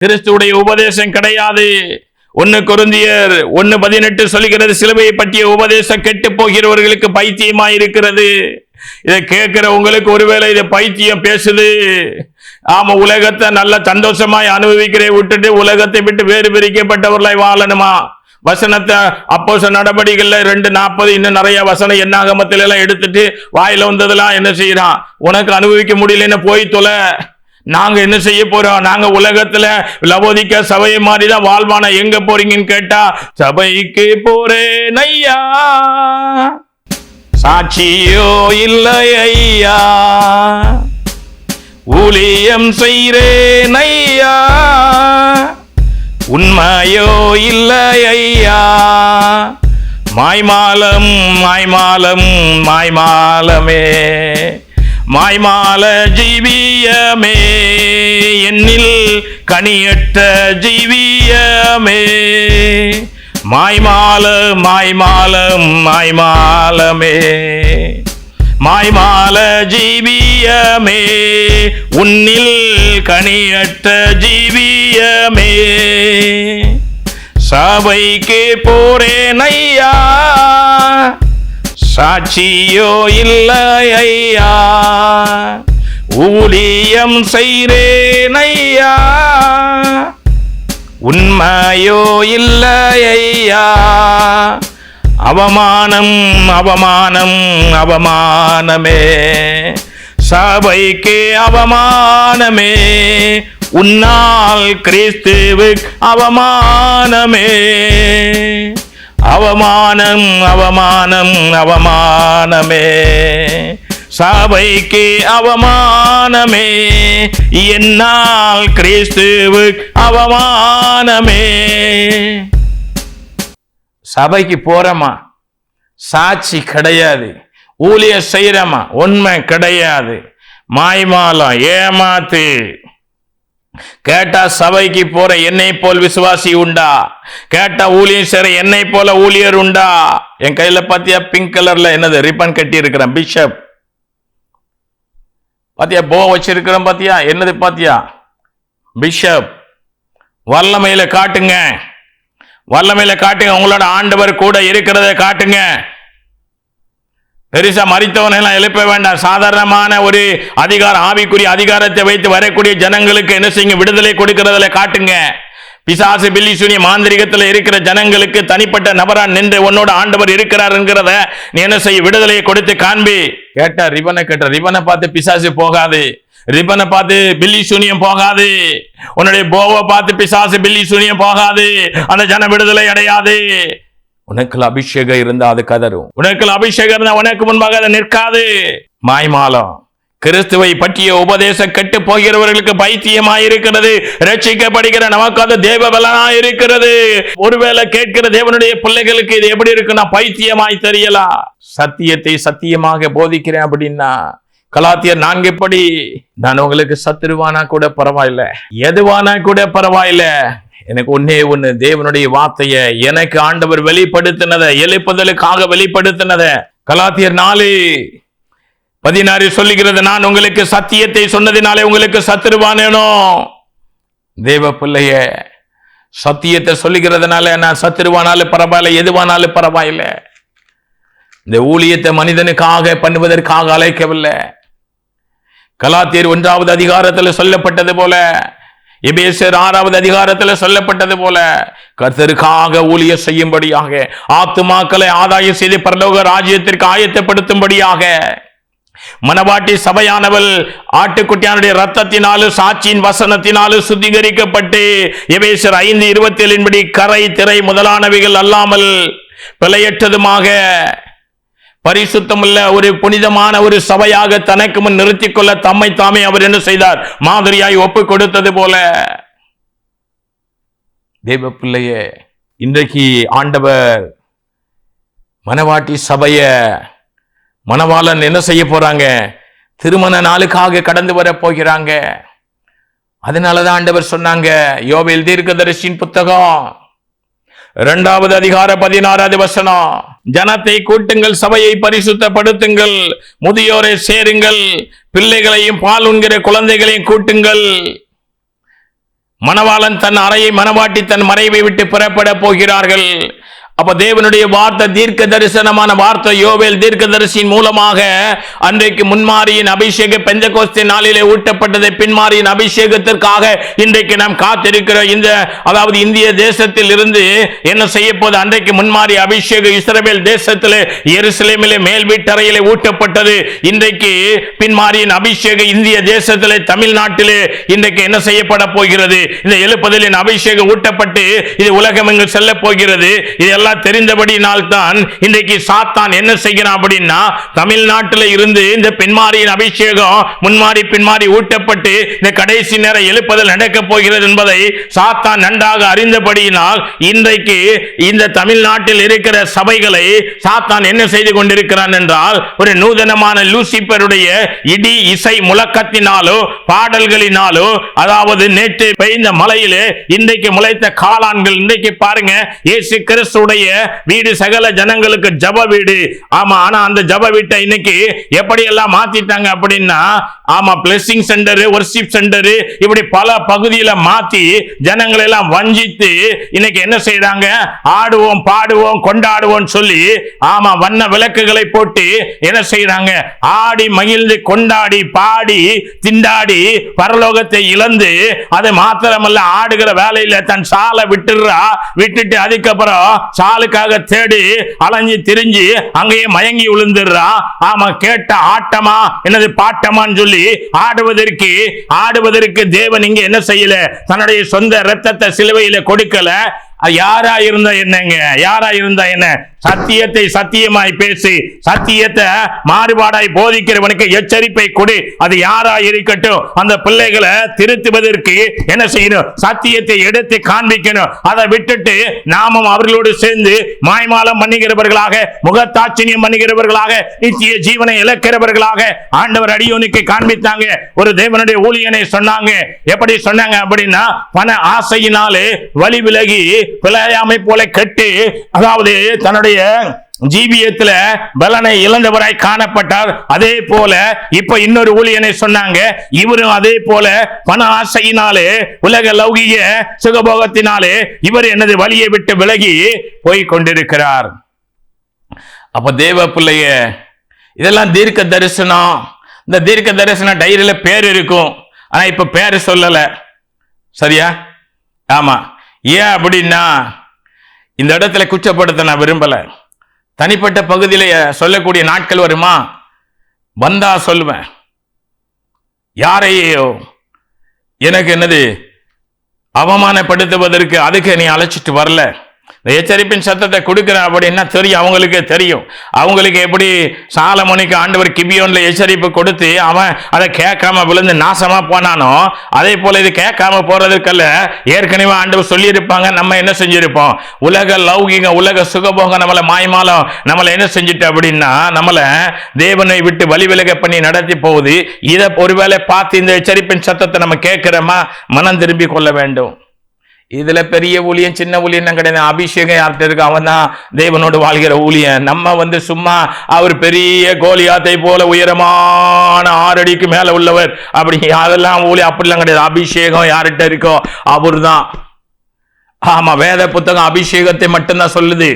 கிறிஸ்துவுடைய உபதேசம் கிடையாது. 1 கொரிந்தியர் 1:18 சொல்லுகிறது, சிலுவையை பற்றிய உபதேசம் கெட்டு போகிறவர்களுக்கு பைத்தியமாய் இருக்கிறது. இதை கேட்கிற உங்களுக்கு ஒருவேளை இது பைத்தியம் பேசுது, ஆமா உலகத்தை நல்ல சந்தோஷமாய் அனுபவிக்கிற விட்டுட்டு உலகத்தை விட்டு வேறு பிரிக்கப்பட்டவர்களாய் வாழணுமா? வசனத்தை அப்போஸ்தலர் நடபடிகள்ல 2:40 இன்னும் நிறைய வசனம் என்னாகமத்தில எல்லாம் எடுத்துட்டு வாயில வந்ததெல்லாம் என்ன செய்யறான், உனக்கு அனுபவிக்க முடியலன்னு போய் தொலை. நாங்க என்ன செய்ய போறோம்? நாங்க உலகத்துல லவோதிக்கா சபையை மாதிரிதான் வாழ்வானா. எங்க போறீங்கன்னு கேட்டா, சபைக்கு போறேன் ஐயா, சாட்சியோ இல்லை ஐயா, ஊழியம் செய்றேன் ஐயா, உண்மையோ இல்லை ஐயா, மாய்மாலம் மாய்மாலம் மாய்மாலமே, மாய்மால ஜீவியமே, என்னில் கனியற்ற ஜீவியமே, மாய்மால மாய்மாலம் மாய்மாலமே, மாய்மால ஜீவியமே, உன்னில் கனியற்ற ஜீவியமே, சபைக்கு போறேன் ஐயா, சாட்சியோ இல்லை ஐயா, ஊழியம் செய்றேன் ஐயா, உண்மையோ இல்லை ஐயா, அவமானம் அவமானம் அவமானமே, சபைக்கு அவமானமே, உன்னால் கிறிஸ்துவுக்கு அவமானமே, அவமானம் அவமானம் அவமானமே, சபைக்கு அவமானமே, என்னால் கிறிஸ்துவுக்கு அவமானமே. சபைக்கு போறமா, சாட்சி கிடையாது, ஊழியம் செய்யறமா, உண்மை கிடையாது, மாய்மாலம் ஏமாத்து. கேட்டா சபைக்கு போற என்னை போல் விசுவாசி உண்டா? கேட்டா ஊழியம் செய்ற என்னை போல ஊழியர் உண்டா? என் கையில பாத்தியா பிங்க் கலர்ல என்னது ரிப்பன் கட்டி இருக்கிறேன், பிஷப். பாத்தியா போ வச்சிருக்கிறேன், பாத்தியா என்னது, பாத்தியா பிஷப். வல்லமையில காட்டுங்க, வல்லமையில காட்டுங்க, உங்களோட ஆண்டவர் கூட இருக்கிறத காட்டுங்க. பெருசா மரித்தவனை எல்லாம் எழுப்ப வேண்டாம். சாதாரணமான ஒரு அதிகாரம், ஆவிக்குரிய அதிகாரத்தை வைத்து வரக்கூடிய ஜனங்களுக்கு என்ன செய்யுங்க, விடுதலை கொடுக்கிறதுல காட்டுங்க. பிசாசு பில்லி சூனிய மாந்திரிகத்துல இருக்கிற ஜனங்களுக்கு தனிப்பட்ட நபரா நின்று உன்னோட ஆண்டவர் இருக்கிறார் என்கிறத நீ என்ன செய்ய, விடுதலையை கொடுத்து காண்பி. கேட்டா ரிபனை கேட்ட, ரிபனை பார்த்து பிசாசு போகாது, ரிபனை பார்த்து பில்லி சூனியம் போகாது, உன்னுடைய போவை பார்த்து பிசாசு பில்லி சூனியம் போகாது, அந்த ஜன விடுதலை அடையாது. உனக்குள்ள அபிஷேகம் இருந்தா அது கதரும், உனக்குள்ள அபிஷேகம் இருந்தா உனக்கு முன்பாக அது நிற்காது. மாய்மாலம். கிறிஸ்துவை பற்றிய உபதேசம் கெட்டு போகிறவர்களுக்கு பைத்தியமாயிருக்கிறது, ரட்சிக்கப்படுகிற நமக்கு அது தேவ பலனாய் இருக்கிறது. ஒருவேளை கேட்கிற தேவனுடைய பிள்ளைகளுக்கு இது எப்படி இருக்குன்னா பைத்தியமாய் தெரியலாம். சத்தியத்தை சத்தியமாக போதிக்கிறேன் அப்படின்னா, கலாத்தியர் 4 நான் உங்களுக்கு சத்துருவானா கூட பரவாயில்ல, எதுவானா கூட பரவாயில்ல, எனக்கு ஒண்ணு தேவனுடைய வார்த்தைய எனக்கு ஆண்டவர் வெளிப்படுத்தினத, எழுப்புதலுக்காக வெளிப்படுத்தினத. கலாத்தியர் 4:16 சொல்லுகிறது, நான் உங்களுக்கு சத்தியத்தை சொன்னதினாலே உங்களுக்கு சத்துருவானேனோ. தேவ பிள்ளைய சத்தியத்தை சொல்லுகிறதுனால நான் சத்துருவானாலும் பரவாயில்ல, எதுவானாலும் பரவாயில்ல. இந்த ஊழியத்தை மனிதனுக்காக பண்ணுவதற்காக அழைக்கவில்லை. கலாத்தியர் 1வது அதிகாரத்தில் சொல்லப்பட்டது போல, எபேசியர் 6வது அதிகாரத்தில் சொல்லப்பட்டது போல, கர்த்தருக்காக ஊழியம் செய்யும்படியாக, ஆத்துமாக்களை ஆதாயம் செய்து பரலோக ராஜ்யத்திற்கு ஆயத்தப்படுத்தும்படியாக, மனவாட்டி சபையானவள் ஆட்டுக்குட்டியானுடைய ரத்தத்தினாலும் சாட்சியின் வசனத்தினாலும் சுத்திகரிக்கப்பட்டு, எபேசியர் 5:27 கரை திரை முதலானவைகள் அல்லாமல் பிழையற்றதுமாக பரிசுத்தமுள்ள ஒரு புனிதமான ஒரு சபையாக தனக்கு முன் நிறுத்திக் கொள்ள தம்மை தாமே அவர் என்ன செய்தார், மாதிரியாய் ஒப்பு கொடுத்தது போல. தேவ பிள்ளையே, இன்றைக்கு ஆண்டவர் மனவாட்டி சபைய, மணவாளன் என்ன செய்ய போறாங்க, திருமண நாளுக்காக கடந்து வர போகிறாங்க. அதனாலதான் ஆண்டவர் சொன்னாங்க, யோவேல் தீர்க்கதரிசியின் புத்தகம் 2வது அதிகாரம் 16வது வசனம், ஜனத்தை கூட்டுங்கள், சபையை பரிசுத்தப்படுத்துங்கள், முதியோரை சேருங்கள், பிள்ளைகளையும் பால் உண்கிற குழந்தைகளையும் கூட்டுங்கள். மணவாளன் தன் அறையை, மணவாட்டி தன் மனைவை விட்டு புறப்பட போகிறார்கள். அப்ப தேவனுடைய வார்த்தை, தீர்க்க தரிசனமான வார்த்தை, யோவேல் தீர்க்கதரிசியின் மூலமாக அன்றைக்கு முன்மாரியின் அபிஷேக பெந்தெகோஸ்தே நாளிலே ஊட்டப்பட்டதை பின்மாரியின் அபிஷேகத்திற்காக இன்றைக்கு நாம் காத்திருக்கிற இந்த அதாவது இந்திய தேசத்தில் இருந்து என்ன செய்ய போது, அன்றைக்கு முன்மாரி அபிஷேக இஸ்ரவேல் தேசத்திலே எருசலேமிலே மேல் வீட்டறையிலே ஊட்டப்பட்டது. இன்றைக்கு பின்மாரியின் அபிஷேக இந்திய தேசத்திலே தமிழ்நாட்டிலே இன்றைக்கு என்ன செய்யப்பட போகிறது? இந்த எழுப்புதலின் அபிஷேகம் ஊட்டப்பட்டு இது உலகம் எங்கு செல்ல போகிறது. இதெல்லாம் தெரிந்தபடினால் தான் இன்றைக்கு சாத்தான் என்ன செய்கிறான் அப்படின்னா, தமிழ்நாட்டில் இருந்து இந்த பின்மாரியின் அபிஷேகம் முன்மாரி பின்மாரி ஊட்டப்பட்டு இந்த கடைசி நேர எழுப்புதல் நடக்க போகிறது என்பதை சாத்தான் நன்றாக அறிந்தபடியினால் இன்றைக்கு இந்த தமிழ்நாட்டில் இருக்கிற சபைகளை சாத்தான் என்ன செய்து கொண்டிருக்கிறான் என்றால், ஒரு நூதனமான லூசிபருடைய இடி இசை முழக்கத்தினாலோ பாடல்களினாலோ, அதாவது நேற்று பெய்த மலையிலே இன்றைக்கு முளைத்த காளான்கள், இன்றைக்கு பாருங்க இயேசு கிறிஸ்துடைய வீடு சகல ஜனங்களுக்கு ஜப வீடு. ஆமா, ஆனா அந்த ஜப வீட்டை இன்னைக்கு எப்படி எல்லாம் மாத்திட்டாங்க அப்படின்னா, ஆமா, பிளெஸிங் சென்டர், வொர்ஷிப் சென்டர், இப்படி பல பகுதியில மாத்தி ஜனங்களை எல்லாம் வஞ்சித்து இன்னைக்கு என்ன செய்யறாங்க? ஆடுவோம் பாடுவோம் கொண்டாடுவோம் சொல்லி, ஆமா, வண்ண விளக்குகளை போட்டு என்ன செய்யறாங்க? ஆடி மகிழ்ந்து கொண்டாடி பாடி திண்டாடி பரலோகத்தை இழந்து, அது மாத்திரமல்ல ஆடுகிற வேலையில தன் சாலை விட்டுட்டு அதுக்கப்புறம் சாலுக்காக தேடி அலைஞ்சி திரிஞ்சு அங்கேயே மயங்கி விழுந்துடுறா. ஆமா, கேட்ட ஆட்டமா என்னது பாட்டமான்னு சொல்லி ஆடுவதற்கு தேவன் இங்க என்ன செய்யல? தன்னுடைய சொந்த இரத்தத்தை சிலுவையில கொடுக்கல. யாரா இருந்தா என்னங்க? யாரா இருந்தா என்ன? சத்தியத்தை சத்தியமாய் பேசி சத்தியத்தை மாறுபாடாய் போதிக்கிறவனுக்கு எச்சரிப்பை கொடு. அது யாரா இருக்கட்டும், அந்த பிள்ளைகளை திருத்துவதற்கு என்ன செய்யணும்? சத்தியத்தை எடுத்து காண்பிக்கணும். அதை விட்டுட்டு நாமும் அவர்களோடு சேர்ந்து மாய்மாலம் பண்ணுகிறவர்களாக, முகத்தாட்சியம் பண்ணுகிறவர்களாக, நித்திய ஜீவனை இழக்கிறவர்களாக ஆண்டவர் அடியோனுக்கு காண்பித்தாங்க. ஒரு தேவனுடைய ஊழியனை சொன்னாங்க. எப்படி சொன்னாங்க அப்படின்னா, பண ஆசையினாலே வழி விலகி பிழையாமை போல கெட்டு, அதாவது தன்னுடைய ஜீவியத்துல பலனை இழந்தவராய் காணப்பட்டார். அதே போல இப்ப இன்னொரு ஊழியனை சொன்னாங்க. இவரும் அதே போல பண ஆசையினாலே, உலக லௌகிக சுகபோகத்தினாலே இவர் எனது வழியை விட்டு விலகி போய் கொண்டிருக்கிறார். அப்ப தேவ பிள்ளைய, இதெல்லாம் தீர்க்க தரிசனம். இந்த தீர்க்க தரிசன டைரியில பேர் இருக்கும், ஆனா இப்ப பேரு சொல்லல. சரியா? ஆமா. ஏன் அப்படின்னா, இந்த இடத்துல குற்றப்படுத்த நான் விரும்பல. தனிப்பட்ட பகுதியில சொல்லக்கூடிய நாட்கள் வருமா? வந்தா சொல்லுவேன். யாரையோ எனக்கு என்னது அவமானப்படுத்துவதற்கு அதுக்கு நீ அழைச்சிட்டு வரல. எச்சரிப்பின் சத்தத்தை கொடுக்கிறேன் அப்படின்னா தெரியும், அவங்களுக்கு தெரியும். அவங்களுக்கு எப்படி சாலமோனுக்கு ஆண்டவர் கிபியோன்ல எச்சரிப்பு கொடுத்து அவன் அதை கேட்காம விழுந்து நாசமா போனானோ, அதே போல இது கேட்காம போறதுக்கல்ல, ஏற்கனவே ஆண்டவர் சொல்லி இருப்பாங்க. நம்ம என்ன செஞ்சிருப்போம்? உலக லௌகிக உலக சுகபோகம் நம்மளை மாய்மாலம் நம்மளை என்ன செஞ்சுட்டு அப்படின்னா, நம்மளை தேவனை விட்டு வழி விலக பண்ணி நடத்தி போகுது. இதை ஒருவேளை பார்த்து இந்த எச்சரிப்பின் சத்தத்தை நம்ம கேட்கிறோமா? மனம் திரும்பி கொள்ள வேண்டும். இதுல பெரிய ஊழியன் சின்ன ஊழியன் கிடையாது. அபிஷேகம் யார்கிட்ட இருக்கு, அவன் தான் தேவனோடு வாழ்கிற ஊழியன். நம்ம சும்மா அவர் பெரிய கோலியாத்தை போல உயரமான 6 அடிக்கு மேல உள்ளவர் அப்படி அதெல்லாம் ஊழியம் அப்படிலாம் கிடையாது. அபிஷேகம் யார்கிட்ட இருக்கோ அவர் தான். ஆமா, வேத புத்தகம் அபிஷேகத்தை மட்டும்தான் சொல்லுது.